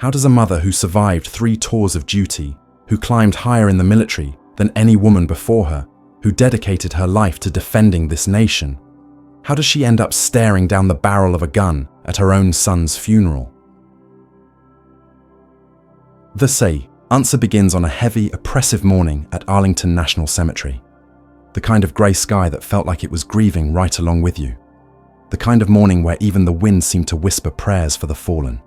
How does a mother who survived 3 tours of duty, who climbed higher in the military than any woman before her, who dedicated her life to defending this nation, how does she end up staring down the barrel of a gun at her own son's funeral? The answer begins on a heavy, oppressive morning at Arlington National Cemetery. The kind of grey sky that felt like it was grieving right along with you. The kind of morning where even the wind seemed to whisper prayers for the fallen.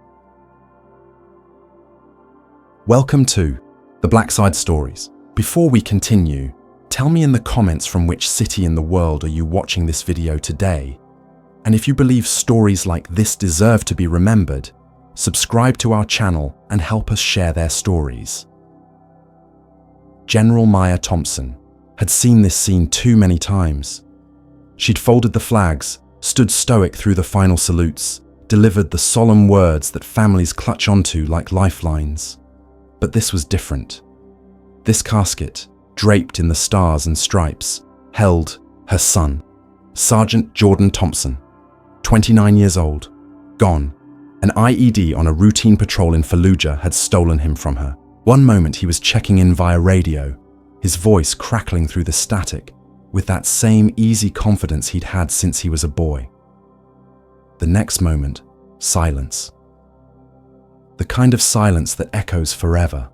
Welcome to the Black Side Stories. Before we continue, tell me in the comments from which city in the world are you watching this video today? And if you believe stories like this deserve to be remembered, subscribe to our channel and help us share their stories. General Maya Thompson had seen this scene too many times. She'd folded the flags, stood stoic through the final salutes, delivered the solemn words that families clutch onto like lifelines. But this was different. This casket, draped in the stars and stripes, held her son, Sergeant Jordan Thompson, 29 years old, gone. An IED on a routine patrol in Fallujah had stolen him from her. One moment he was checking in via radio, his voice crackling through the static, with that same easy confidence he'd had since he was a boy. The next moment, silence. The kind of silence that echoes forever.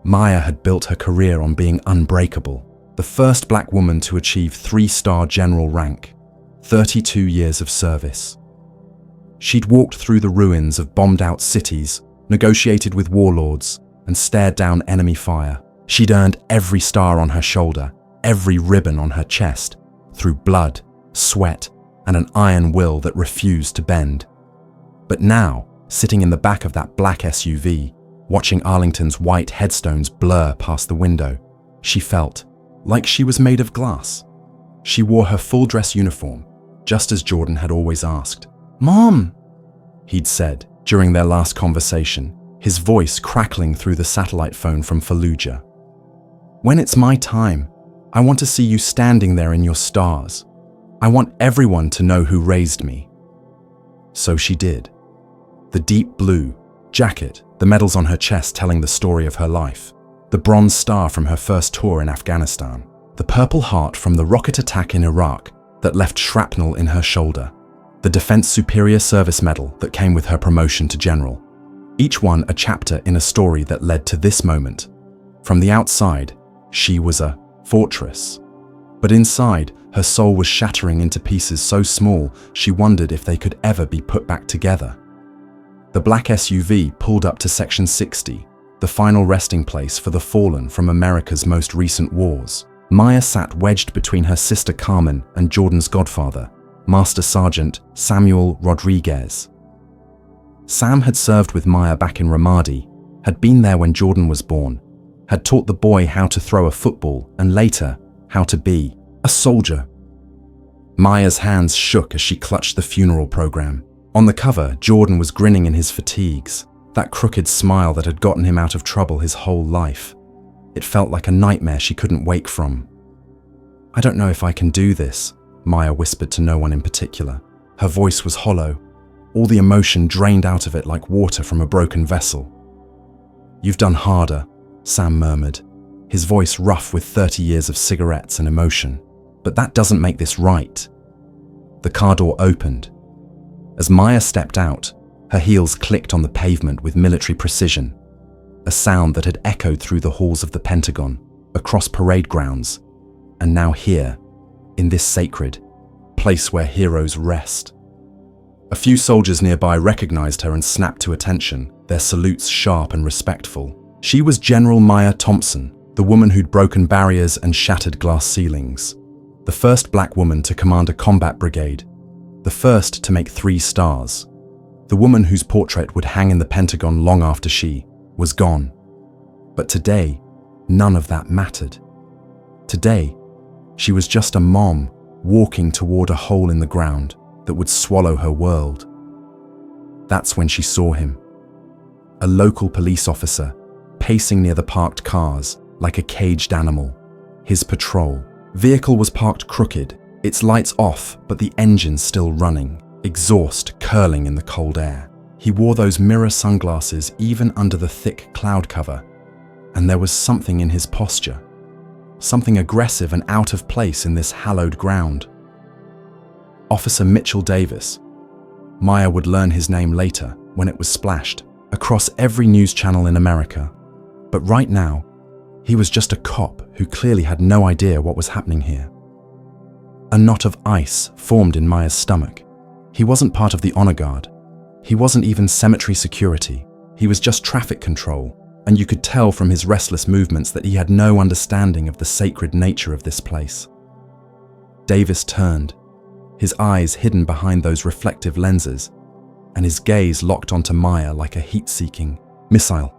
Maya had built her career on being unbreakable, the first black woman to achieve 3-star general rank, 32 years of service. She'd walked through the ruins of bombed-out cities, negotiated with warlords, and stared down enemy fire. She'd earned every star on her shoulder, every ribbon on her chest, through blood, sweat, and an iron will that refused to bend. But now, sitting in the back of that black SUV, watching Arlington's white headstones blur past the window, she felt like she was made of glass. She wore her full-dress uniform, just as Jordan had always asked. "Mom," he'd said during their last conversation, his voice crackling through the satellite phone from Fallujah. "When it's my time, I want to see you standing there in your stars. I want everyone to know who raised me." So she did. The deep blue jacket, the medals on her chest telling the story of her life, the bronze star from her first tour in Afghanistan, the purple heart from the rocket attack in Iraq that left shrapnel in her shoulder, the Defense Superior Service Medal that came with her promotion to general. Each one a chapter in a story that led to this moment. From the outside, she was a fortress. But inside, her soul was shattering into pieces so small she wondered if they could ever be put back together. The black SUV pulled up to Section 60, the final resting place for the fallen from America's most recent wars. Maya sat wedged between her sister Carmen and Jordan's godfather, Master Sergeant Samuel Rodriguez. Sam had served with Maya back in Ramadi, had been there when Jordan was born, had taught the boy how to throw a football and later how to be a soldier. Maya's hands shook as she clutched the funeral program. On the cover, Jordan was grinning in his fatigues, that crooked smile that had gotten him out of trouble his whole life. It felt like a nightmare she couldn't wake from. "I don't know if I can do this," Maya whispered to no one in particular. Her voice was hollow, all the emotion drained out of it like water from a broken vessel. "You've done harder," Sam murmured, his voice rough with 30 years of cigarettes and emotion. "But that doesn't make this right." The car door opened. As Maya stepped out, her heels clicked on the pavement with military precision, a sound that had echoed through the halls of the Pentagon, across parade grounds, and now here, in this sacred place where heroes rest. A few soldiers nearby recognized her and snapped to attention, their salutes sharp and respectful. She was General Maya Thompson, the woman who'd broken barriers and shattered glass ceilings, the first black woman to command a combat brigade, the first to make 3 stars, the woman whose portrait would hang in the Pentagon long after she was gone. But today, none of that mattered. Today, she was just a mom walking toward a hole in the ground that would swallow her world. That's when she saw him. A local police officer, pacing near the parked cars like a caged animal. His patrol vehicle was parked crooked, its lights off but the engine still running, exhaust curling in the cold air. He wore those mirror sunglasses even under the thick cloud cover, and there was something in his posture, something aggressive and out of place in this hallowed ground. Officer Mitchell Davis. Maya would learn his name later when it was splashed across every news channel in America. But right now, he was just a cop who clearly had no idea what was happening here. A knot of ice formed in Maya's stomach. He wasn't part of the honor guard. He wasn't even cemetery security. He was just traffic control, and you could tell from his restless movements that he had no understanding of the sacred nature of this place. Davis turned, his eyes hidden behind those reflective lenses, and his gaze locked onto Maya like a heat-seeking missile.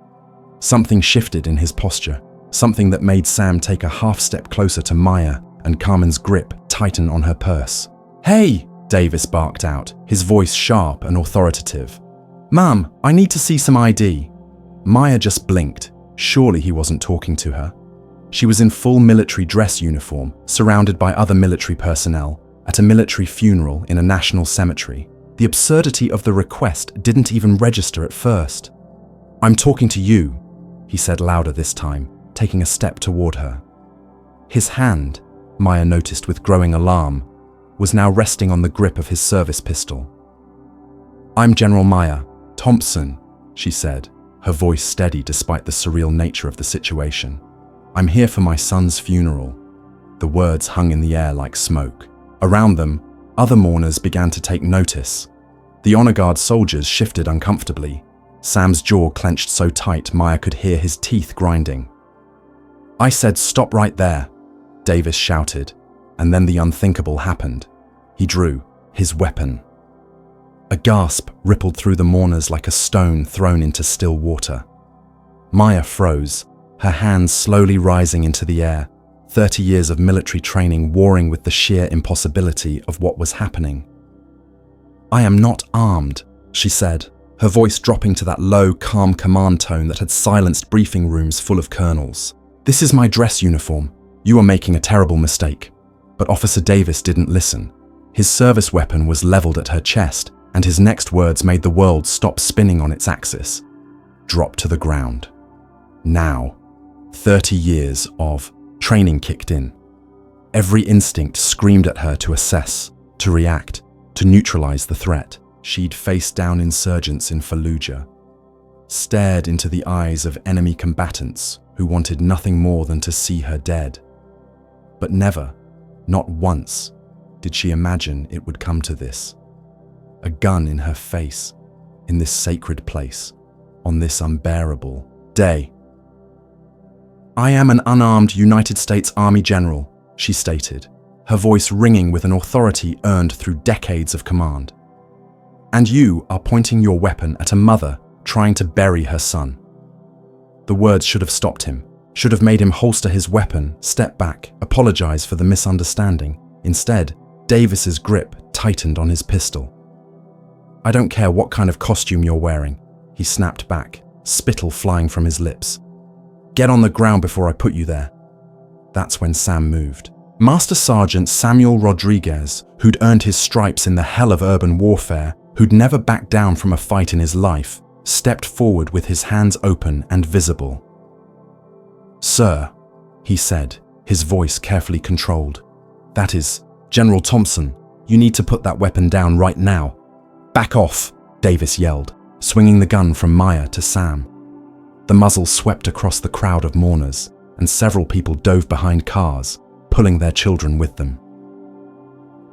Something shifted in his posture, something that made Sam take a half-step closer to Maya and Carmen's grip tighten on her purse. "Hey!" Davis barked out, his voice sharp and authoritative. "Mum, I need to see some ID." Maya just blinked. Surely he wasn't talking to her. She was in full military dress uniform, surrounded by other military personnel, at a military funeral in a national cemetery. The absurdity of the request didn't even register at first. "I'm talking to you," he said louder this time, taking a step toward her. His hand, Maya noticed with growing alarm, was now resting on the grip of his service pistol. "I'm General Maya Thompson," she said, her voice steady despite the surreal nature of the situation. "I'm here for my son's funeral." The words hung in the air like smoke. Around them, other mourners began to take notice. The honor guard soldiers shifted uncomfortably. Sam's jaw clenched so tight Maya could hear his teeth grinding. "I said stop right there," Davis shouted, and then the unthinkable happened. He drew his weapon. A gasp rippled through the mourners like a stone thrown into still water. Maya froze, her hands slowly rising into the air, 30 years of military training warring with the sheer impossibility of what was happening. "I am not armed," she said, her voice dropping to that low, calm command tone that had silenced briefing rooms full of colonels. "This is my dress uniform. You are making a terrible mistake." But Officer Davis didn't listen. His service weapon was leveled at her chest, and his next words made the world stop spinning on its axis. Drop to the ground. Now, 30 years of training kicked in. Every instinct screamed at her to assess, to react, to neutralize the threat. She'd faced down insurgents in Fallujah, stared into the eyes of enemy combatants who wanted nothing more than to see her dead. But never, not once, did she imagine it would come to this. A gun in her face, in this sacred place, on this unbearable day. "I am an unarmed United States Army general," she stated, her voice ringing with an authority earned through decades of command. "And you are pointing your weapon at a mother trying to bury her son." The words should have stopped him, should have made him holster his weapon, step back, apologize for the misunderstanding. Instead, Davis's grip tightened on his pistol. "I don't care what kind of costume you're wearing," he snapped back, spittle flying from his lips. "Get on the ground before I put you there." That's when Sam moved. Master Sergeant Samuel Rodriguez, who'd earned his stripes in the hell of urban warfare, who'd never backed down from a fight in his life, stepped forward with his hands open and visible. "Sir," he said, his voice carefully controlled. "That is, General Thompson, you need to put that weapon down right now." "Back off," Davis yelled, swinging the gun from Maya to Sam. The muzzle swept across the crowd of mourners, and several people dove behind cars, pulling their children with them.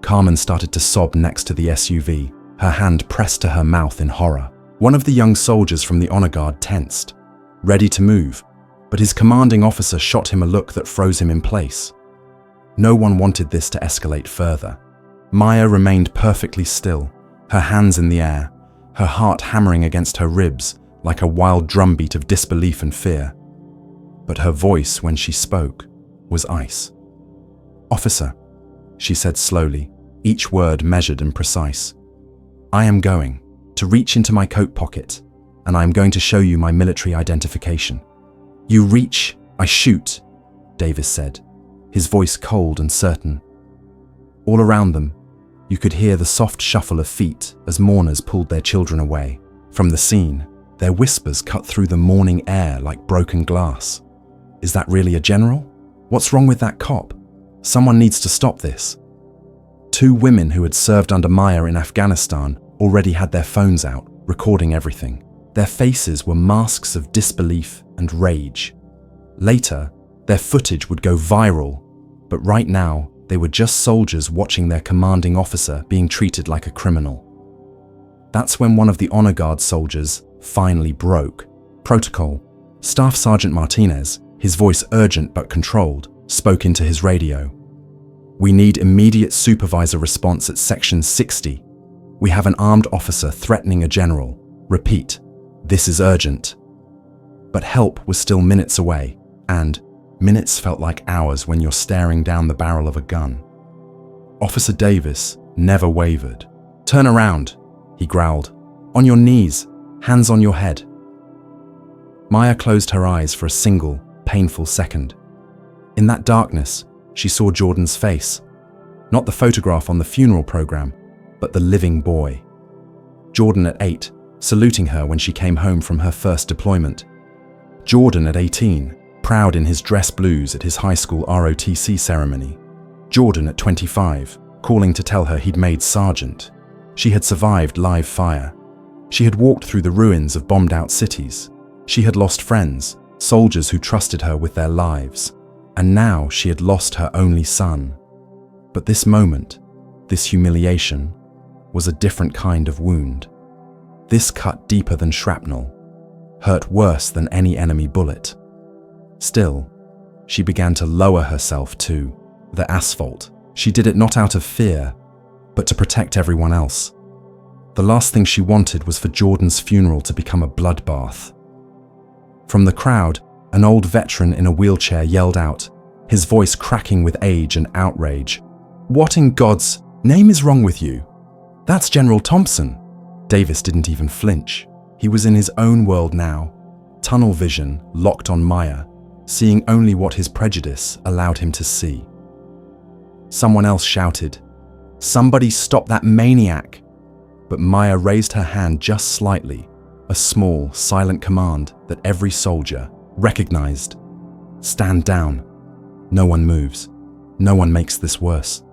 Carmen started to sob next to the SUV, her hand pressed to her mouth in horror. One of the young soldiers from the honor guard tensed, ready to move, but his commanding officer shot him a look that froze him in place. No one wanted this to escalate further. Maya remained perfectly still, her hands in the air, her heart hammering against her ribs like a wild drumbeat of disbelief and fear. But her voice, when she spoke, was ice. "Officer," she said slowly, each word measured and precise. "I am going to reach into my coat pocket, and I am going to show you my military identification." "You reach, I shoot," Davis said, his voice cold and certain. All around them, you could hear the soft shuffle of feet as mourners pulled their children away. From the scene, their whispers cut through the morning air like broken glass. Is that really a general? What's wrong with that cop? Someone needs to stop this. Two women who had served under Maya in Afghanistan already had their phones out, recording everything. Their faces were masks of disbelief and rage. Later, their footage would go viral, but right now, they were just soldiers watching their commanding officer being treated like a criminal. That's when one of the honor guard soldiers finally broke protocol. Staff Sergeant Martinez, his voice urgent but controlled, spoke into his radio. "We need immediate supervisor response at Section 60. We have an armed officer threatening a general. Repeat, this is urgent." But help was still minutes away, and minutes felt like hours when you're staring down the barrel of a gun. Officer Davis never wavered. "Turn around," he growled. "On your knees, hands on your head." Maya closed her eyes for a single, painful second. In that darkness, she saw Jordan's face. Not the photograph on the funeral program, but the living boy. Jordan at 8, saluting her when she came home from her first deployment. Jordan at 18, proud in his dress blues at his high school ROTC ceremony. Jordan at 25, calling to tell her he'd made sergeant. She had survived live fire. She had walked through the ruins of bombed-out cities. She had lost friends, soldiers who trusted her with their lives. And now she had lost her only son. But this moment, this humiliation, was a different kind of wound. This cut deeper than shrapnel, hurt worse than any enemy bullet. Still, she began to lower herself to the asphalt. She did it not out of fear, but to protect everyone else. The last thing she wanted was for Jordan's funeral to become a bloodbath. From the crowd, an old veteran in a wheelchair yelled out, his voice cracking with age and outrage. "What in God's name is wrong with you? That's General Thompson." Davis didn't even flinch. He was in his own world now, tunnel vision locked on Maya, seeing only what his prejudice allowed him to see. Someone else shouted, "Somebody stop that maniac!" But Maya raised her hand just slightly, a small, silent command that every soldier recognized. "Stand down." No one moves. No one makes this worse.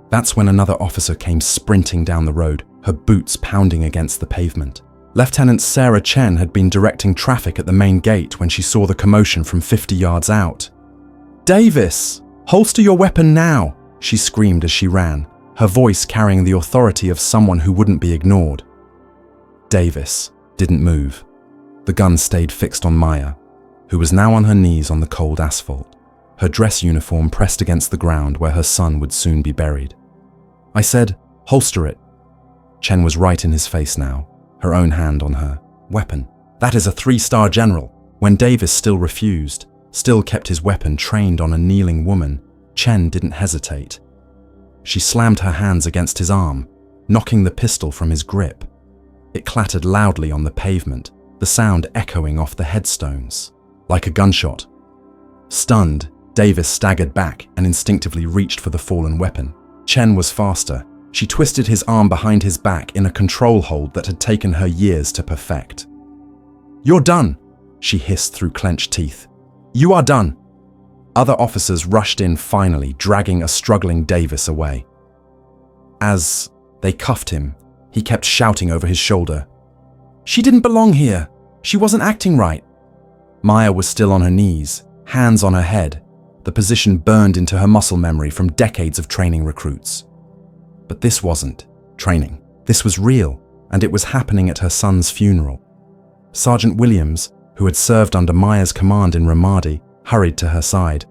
That's when another officer came sprinting down the road, her boots pounding against the pavement. Lieutenant Sarah Chen had been directing traffic at the main gate when she saw the commotion from 50 yards out. "Davis, holster your weapon now," she screamed as she ran, her voice carrying the authority of someone who wouldn't be ignored. Davis didn't move. The gun stayed fixed on Maya, who was now on her knees on the cold asphalt, her dress uniform pressed against the ground where her son would soon be buried. I said, "Holster it." Chen was right in his face now, her own hand on her weapon. That is a 3-star general. When Davis still refused, still kept his weapon trained on a kneeling woman, Chen didn't hesitate. She slammed her hands against his arm, knocking the pistol from his grip. It clattered loudly on the pavement, the sound echoing off the headstones, like a gunshot. Stunned, Davis staggered back and instinctively reached for the fallen weapon. Chen was faster. She twisted his arm behind his back in a control hold that had taken her years to perfect. "You're done," she hissed through clenched teeth. "You are done." Other officers rushed in finally, dragging a struggling Davis away. As they cuffed him, he kept shouting over his shoulder, "She didn't belong here. She wasn't acting right." Maya was still on her knees, hands on her head, the position burned into her muscle memory from decades of training recruits. But this wasn't training. This was real, and it was happening at her son's funeral. Sergeant Williams, who had served under Maya's command in Ramadi, hurried to her side.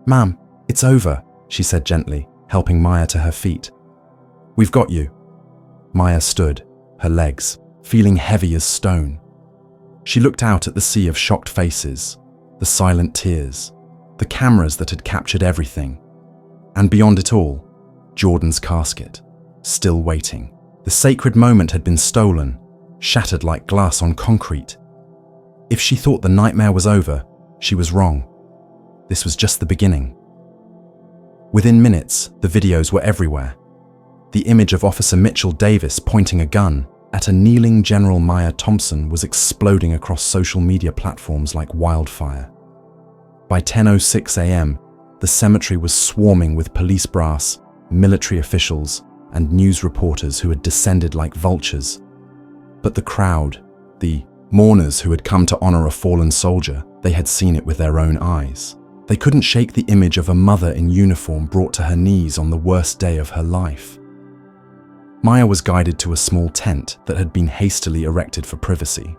"Ma'am, it's over," she said gently, helping Maya to her feet. "We've got you." Maya stood, her legs, feeling heavy as stone. She looked out at the sea of shocked faces, the silent tears, the cameras that had captured everything. And beyond it all, Jordan's casket, still waiting. The sacred moment had been stolen, shattered like glass on concrete. If she thought the nightmare was over, she was wrong. This was just the beginning. Within minutes, the videos were everywhere. The image of Officer Mitchell Davis pointing a gun, at a kneeling General Maya Thompson was exploding across social media platforms like wildfire. By 10:06 a.m., the cemetery was swarming with police brass, military officials, and news reporters who had descended like vultures. But the crowd, the mourners who had come to honor a fallen soldier, they had seen it with their own eyes. They couldn't shake the image of a mother in uniform brought to her knees on the worst day of her life. Maya was guided to a small tent that had been hastily erected for privacy.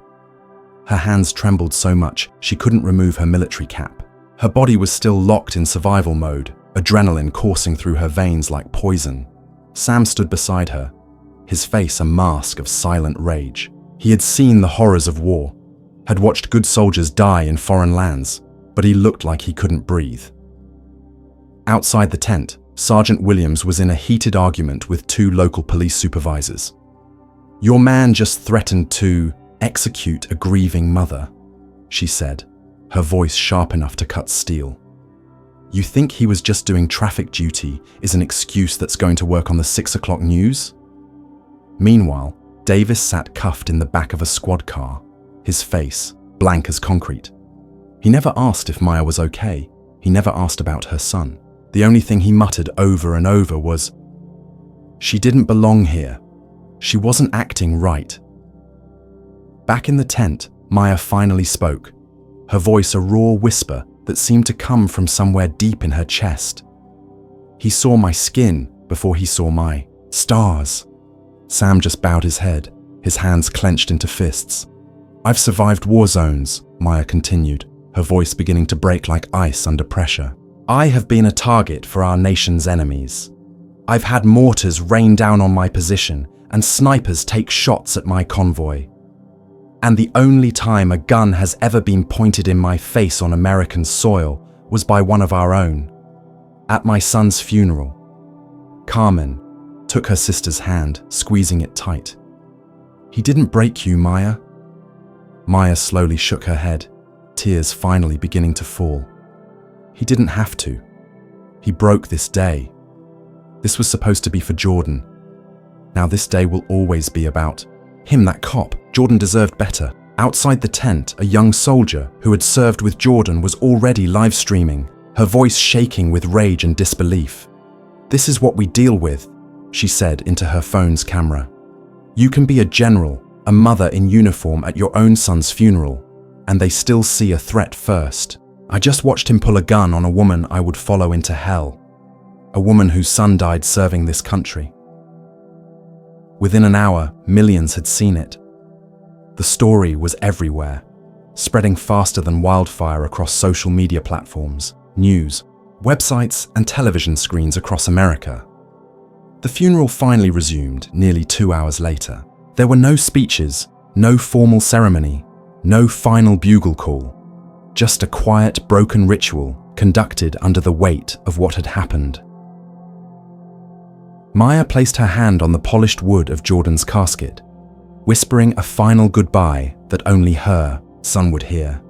Her hands trembled so much she couldn't remove her military cap. Her body was still locked in survival mode, adrenaline coursing through her veins like poison. Sam stood beside her, his face a mask of silent rage. He had seen the horrors of war, had watched good soldiers die in foreign lands, but he looked like he couldn't breathe. Outside the tent, Sergeant Williams was in a heated argument with two local police supervisors. "Your man just threatened to execute a grieving mother," she said, her voice sharp enough to cut steel. "You think he was just doing traffic duty is an excuse that's going to work on the 6 o'clock news?" Meanwhile, Davis sat cuffed in the back of a squad car, his face blank as concrete. He never asked if Maya was okay. He never asked about her son. The only thing he muttered over and over was, "She didn't belong here. She wasn't acting right." Back in the tent, Maya finally spoke, her voice a raw whisper that seemed to come from somewhere deep in her chest. "He saw my skin before he saw my stars." Sam just bowed his head, his hands clenched into fists. "I've survived war zones," Maya continued, her voice beginning to break like ice under pressure. "I have been a target for our nation's enemies. I've had mortars rain down on my position and snipers take shots at my convoy. And the only time a gun has ever been pointed in my face on American soil was by one of our own. At my son's funeral." Carmen took her sister's hand, squeezing it tight. "He didn't break you, Maya." Maya slowly shook her head, tears finally beginning to fall. "He didn't have to. He broke this day. This was supposed to be for Jordan. Now this day will always be about him, that cop. Jordan deserved better." Outside the tent, a young soldier who had served with Jordan was already live streaming, her voice shaking with rage and disbelief. "This is what we deal with," she said into her phone's camera. "You can be a general, a mother in uniform at your own son's funeral, and they still see a threat first. I just watched him pull a gun on a woman I would follow into hell, a woman whose son died serving this country." Within an hour, millions had seen it. The story was everywhere, spreading faster than wildfire across social media platforms, news, websites, and television screens across America. The funeral finally resumed nearly 2 hours later. There were no speeches, no formal ceremony, no final bugle call, just a quiet, broken ritual conducted under the weight of what had happened. Maya placed her hand on the polished wood of Jordan's casket, whispering a final goodbye that only her son would hear.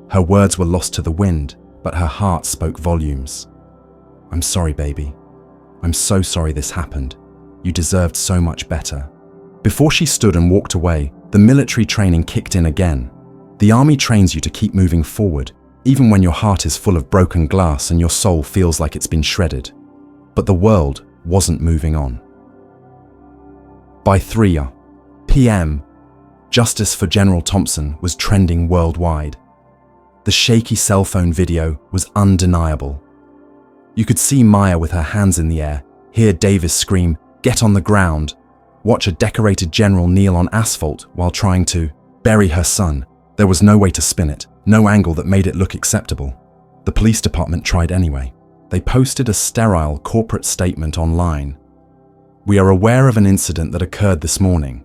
Her words were lost to the wind, but her heart spoke volumes. "I'm sorry, baby. I'm so sorry this happened. You deserved so much better." Before she stood and walked away, the military training kicked in again. The army trains you to keep moving forward, even when your heart is full of broken glass and your soul feels like it's been shredded. But the world wasn't moving on. By 3 p.m., justice for General Thompson was trending worldwide. The shaky cell phone video was undeniable. You could see Maya with her hands in the air, hear Davis scream, "Get on the ground," watch a decorated general kneel on asphalt while trying to bury her son. There was no way to spin it, no angle that made it look acceptable. The police department tried anyway. They posted a sterile corporate statement online. "We are aware of an incident that occurred this morning.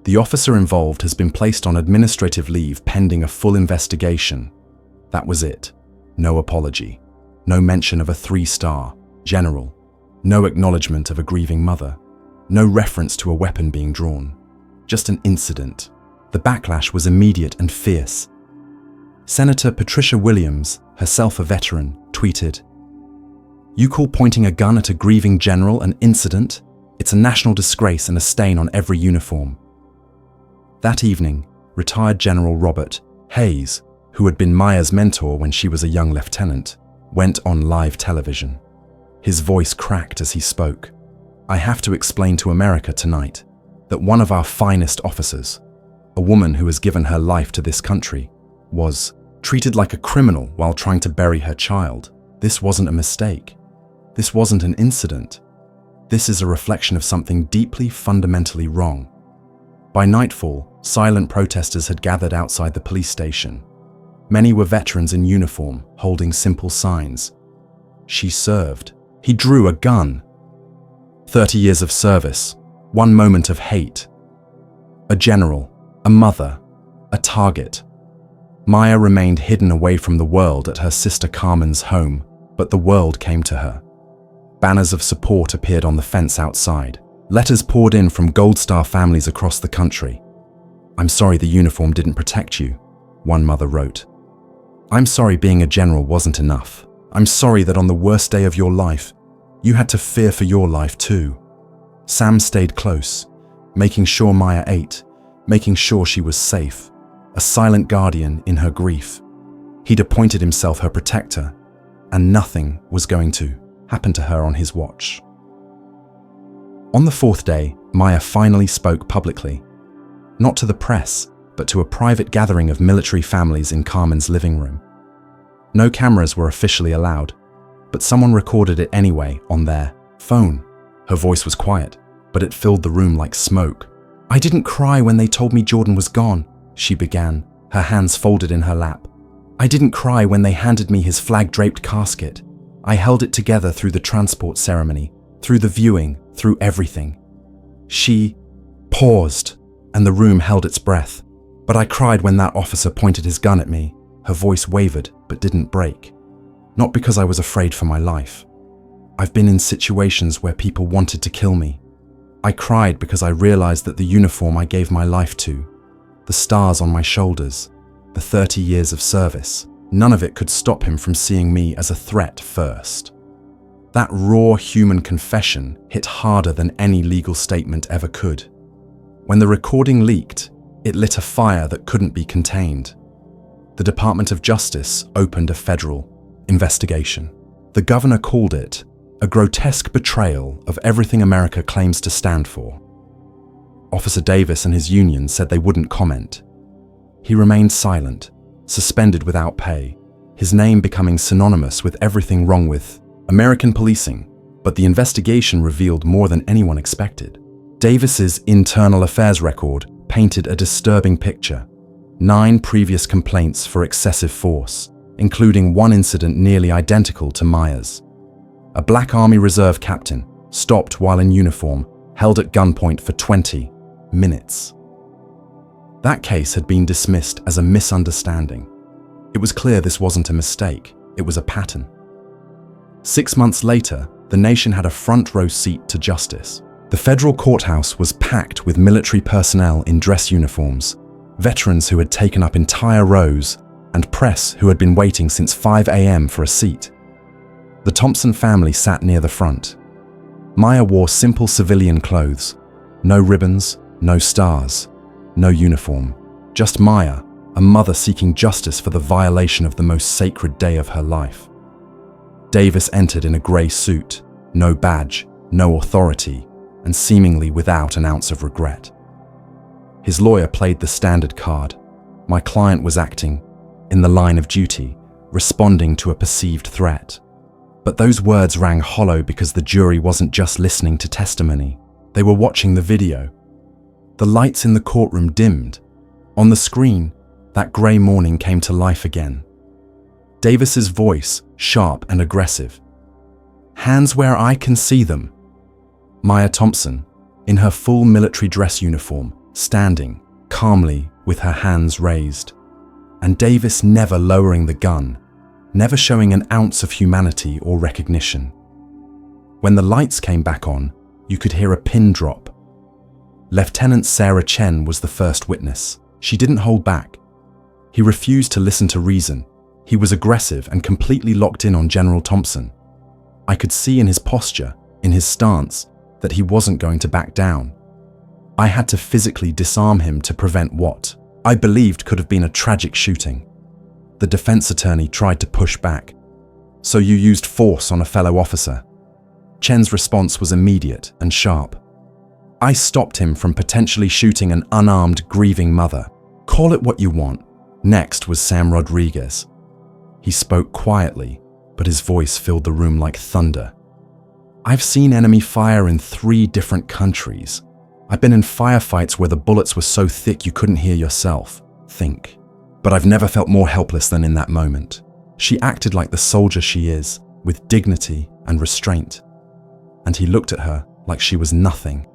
The officer involved has been placed on administrative leave pending a full investigation." That was it. No apology. No mention of a 3-star general. No acknowledgement of a grieving mother. No reference to a weapon being drawn. Just an incident. The backlash was immediate and fierce. Senator Patricia Williams, herself a veteran, tweeted, "You call pointing a gun at a grieving general an incident? It's a national disgrace and a stain on every uniform. That evening, retired General Robert Hayes, who had been Maya's mentor when she was a young lieutenant, went on live television. His voice cracked as he spoke. "I have to explain to America tonight that one of our finest officers, a woman who has given her life to this country, was treated like a criminal while trying to bury her child. This wasn't a mistake. This wasn't an incident. This is a reflection of something deeply, fundamentally wrong." By nightfall, silent protesters had gathered outside the police station. Many were veterans in uniform, holding simple signs. "She served." He drew a gun. 30 years of service, one moment of hate. A general, a mother, a target. Maya remained hidden away from the world at her sister Carmen's home, but the world came to her. Banners of support appeared on the fence outside. Letters poured in from Gold Star families across the country. "I'm sorry the uniform didn't protect you," one mother wrote. "I'm sorry being a general wasn't enough. I'm sorry that on the worst day of your life, you had to fear for your life too." Sam stayed close, making sure Maya ate, making sure she was safe, a silent guardian in her grief. He'd appointed himself her protector, and nothing was going to happen to her on his watch. On the fourth day, Maya finally spoke publicly. Not to the press, but to a private gathering of military families in Carmen's living room. No cameras were officially allowed, but someone recorded it anyway on their phone. Her voice was quiet, but it filled the room like smoke. "I didn't cry when they told me Jordan was gone," she began, her hands folded in her lap. "I didn't cry when they handed me his flag-draped casket. I held it together through the transport ceremony, through the viewing, through everything." She paused, and the room held its breath. "But I cried when that officer pointed his gun at me." Her voice wavered, but didn't break. "Not because I was afraid for my life. I've been in situations where people wanted to kill me. I cried because I realized that the uniform I gave my life to, the stars on my shoulders, the 30 years of service, none of it could stop him from seeing me as a threat first." That raw human confession hit harder than any legal statement ever could. When the recording leaked, it lit a fire that couldn't be contained. The Department of Justice opened a federal investigation. The governor called it a grotesque betrayal of everything America claims to stand for. Officer Davis and his union said they wouldn't comment. He remained silent, suspended without pay, his name becoming synonymous with everything wrong with American policing, but the investigation revealed more than anyone expected. Davis's internal affairs record painted a disturbing picture. 9 previous complaints for excessive force, including one incident nearly identical to Maya's. A Black Army Reserve captain, stopped while in uniform, held at gunpoint for 20 minutes. That case had been dismissed as a misunderstanding. It was clear this wasn't a mistake, it was a pattern. 6 months later, the nation had a front row seat to justice. The federal courthouse was packed with military personnel in dress uniforms, veterans who had taken up entire rows, and press who had been waiting since 5 a.m. for a seat. The Thompson family sat near the front. Maya wore simple civilian clothes. No ribbons, no stars, no uniform. Just Maya, a mother seeking justice for the violation of the most sacred day of her life. Davis entered in a grey suit, no badge, no authority, and seemingly without an ounce of regret. His lawyer played the standard card. My client was acting in the line of duty, responding to a perceived threat. But those words rang hollow because the jury wasn't just listening to testimony. They were watching the video. The lights in the courtroom dimmed. On the screen, that grey morning came to life again. Davis's voice, sharp and aggressive. "Hands where I can see them." Maya Thompson, in her full military dress uniform, standing calmly with her hands raised. And Davis never lowering the gun, never showing an ounce of humanity or recognition. When the lights came back on, you could hear a pin drop. Lieutenant Sarah Chen was the first witness. She didn't hold back. He refused to listen to reason. He was aggressive and completely locked in on General Thompson. I could see in his posture, in his stance, that he wasn't going to back down. I had to physically disarm him to prevent what I believed could have been a tragic shooting. The defense attorney tried to push back. "So you used force on a fellow officer?" Chen's response was immediate and sharp. "I stopped him from potentially shooting an unarmed, grieving mother. Call it what you want." Next was Sam Rodriguez. He spoke quietly, but his voice filled the room like thunder. "I've seen enemy fire in 3 different countries. I've been in firefights where the bullets were so thick you couldn't hear yourself think. But I've never felt more helpless than in that moment." She acted like the soldier she is, with dignity and restraint. And he looked at her like she was nothing.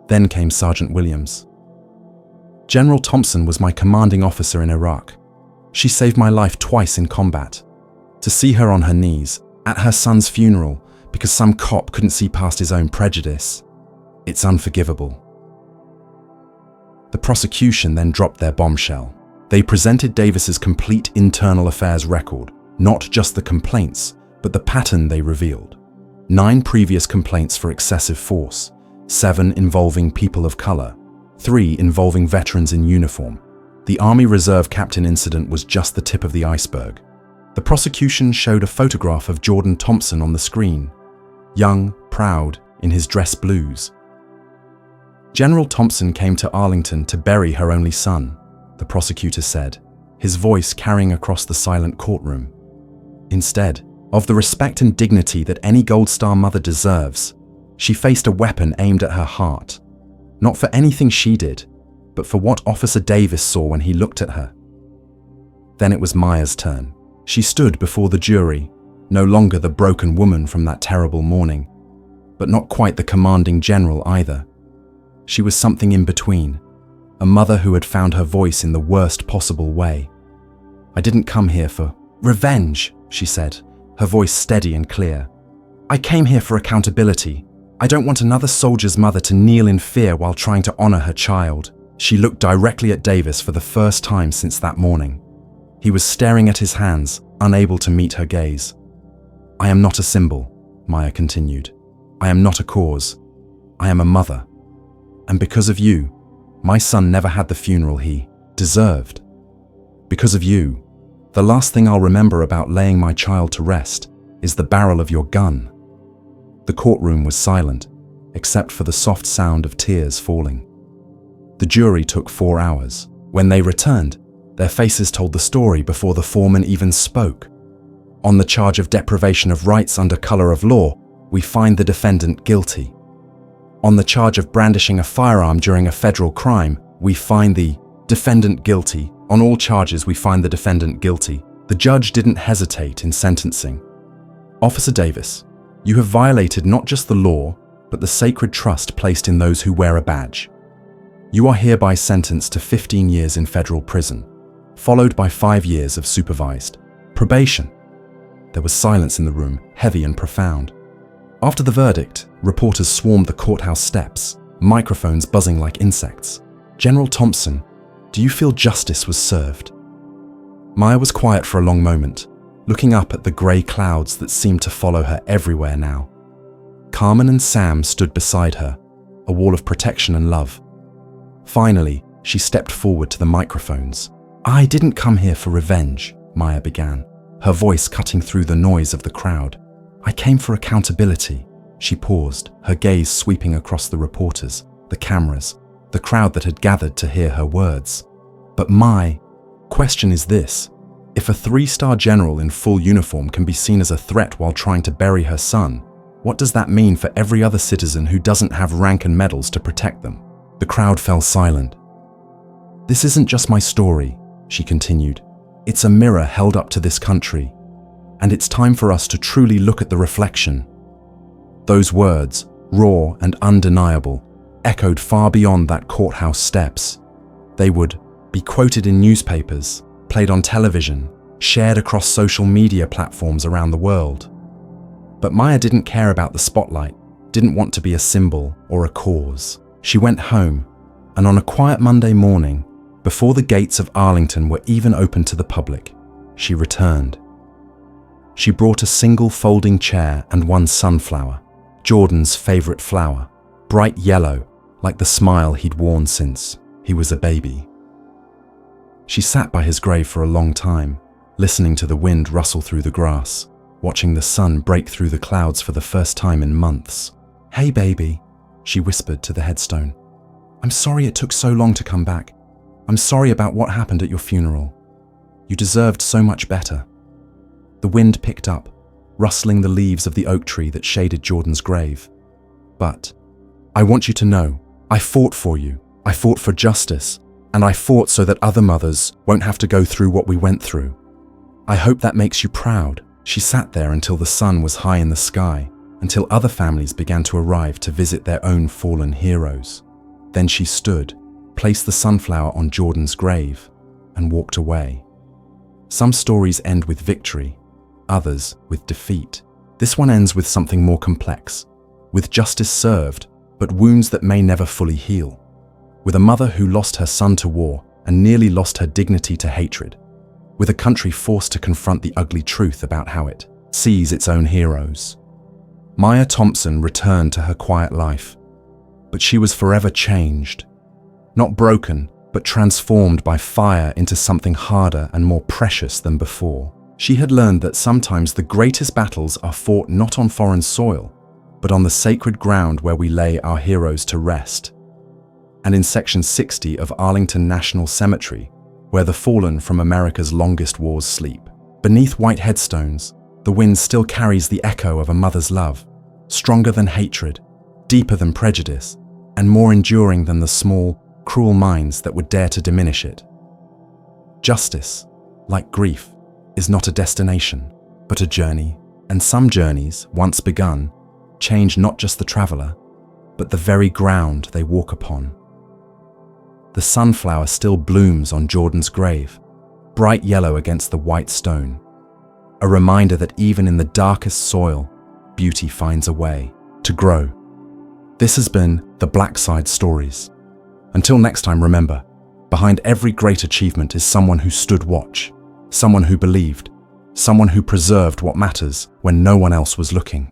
Then came Sergeant Williams. "General Thompson was my commanding officer in Iraq. She saved my life twice in combat. To see her on her knees, at her son's funeral, because some cop couldn't see past his own prejudice, it's unforgivable." The prosecution then dropped their bombshell. They presented Davis's complete internal affairs record, not just the complaints, but the pattern they revealed. 9 previous complaints for excessive force, 7 involving people of color, 3 involving veterans in uniform. The Army Reserve captain incident was just the tip of the iceberg. The prosecution showed a photograph of Jordan Thompson on the screen, young, proud, in his dress blues. "General Thompson came to Arlington to bury her only son," the prosecutor said, his voice carrying across the silent courtroom. "Instead of the respect and dignity that any Gold Star mother deserves, she faced a weapon aimed at her heart. Not for anything she did, but for what Officer Davis saw when he looked at her." Then it was Maya's turn. She stood before the jury, no longer the broken woman from that terrible morning, but not quite the commanding general either. She was something in between, a mother who had found her voice in the worst possible way. "I didn't come here for revenge," she said, her voice steady and clear. "I came here for accountability. I don't want another soldier's mother to kneel in fear while trying to honor her child." She looked directly at Davis for the first time since that morning. He was staring at his hands, unable to meet her gaze. "I am not a symbol," Maya continued. "I am not a cause. I am a mother. And because of you, my son never had the funeral he deserved. Because of you, the last thing I'll remember about laying my child to rest is the barrel of your gun." The courtroom was silent, except for the soft sound of tears falling. The jury took 4 hours. When they returned, their faces told the story before the foreman even spoke. On the charge of deprivation of rights under color of law, we find the defendant guilty. On the charge of brandishing a firearm during a federal crime, we find the defendant guilty. On all charges, we find the defendant guilty. The judge didn't hesitate in sentencing. "Officer Davis, you have violated not just the law, but the sacred trust placed in those who wear a badge. You are hereby sentenced to 15 years in federal prison, followed by 5 years of supervised probation." There was silence in the room, heavy and profound. After the verdict, reporters swarmed the courthouse steps, microphones buzzing like insects. "General Thompson, do you feel justice was served?" Maya was quiet for a long moment, looking up at the grey clouds that seemed to follow her everywhere now. Carmen and Sam stood beside her, a wall of protection and love. Finally, she stepped forward to the microphones. "I didn't come here for revenge," Maya began, her voice cutting through the noise of the crowd. "I came for accountability." She paused, her gaze sweeping across the reporters, the cameras, the crowd that had gathered to hear her words. "But my question is this. If a 3-star general in full uniform can be seen as a threat while trying to bury her son, what does that mean for every other citizen who doesn't have rank and medals to protect them?" The crowd fell silent. "This isn't just my story," she continued. "It's a mirror held up to this country, and it's time for us to truly look at the reflection." Those words, raw and undeniable, echoed far beyond that courthouse steps. They would be quoted in newspapers, played on television, shared across social media platforms around the world. But Maya didn't care about the spotlight, didn't want to be a symbol or a cause. She went home, and on a quiet Monday morning, before the gates of Arlington were even open to the public, she returned. She brought a single folding chair and one sunflower, Jordan's favorite flower, bright yellow, like the smile he'd worn since he was a baby. She sat by his grave for a long time, listening to the wind rustle through the grass, watching the sun break through the clouds for the first time in months. "Hey, baby," she whispered to the headstone. "I'm sorry it took so long to come back. I'm sorry about what happened at your funeral. You deserved so much better." The wind picked up, rustling the leaves of the oak tree that shaded Jordan's grave. "But I want you to know, I fought for you. I fought for justice, and I fought so that other mothers won't have to go through what we went through. I hope that makes you proud." She sat there until the sun was high in the sky, until other families began to arrive to visit their own fallen heroes. Then she stood, placed the sunflower on Jordan's grave, and walked away. Some stories end with victory, others with defeat. This one ends with something more complex, with justice served, but wounds that may never fully heal. With a mother who lost her son to war and nearly lost her dignity to hatred. With a country forced to confront the ugly truth about how it sees its own heroes. Maya Thompson returned to her quiet life, but she was forever changed. Not broken, but transformed by fire into something harder and more precious than before. She had learned that sometimes the greatest battles are fought not on foreign soil, but on the sacred ground where we lay our heroes to rest. And in Section 60 of Arlington National Cemetery, where the fallen from America's longest wars sleep. Beneath white headstones, the wind still carries the echo of a mother's love, stronger than hatred, deeper than prejudice, and more enduring than the small, cruel minds that would dare to diminish it. Justice, like grief, is not a destination, but a journey, and some journeys, once begun, change not just the traveler, but the very ground they walk upon. The sunflower still blooms on Jordan's grave, bright yellow against the white stone, a reminder that even in the darkest soil, beauty finds a way to grow. This has been the Black Side Stories. Until next time, remember, behind every great achievement is someone who stood watch, someone who believed, someone who preserved what matters when no one else was looking.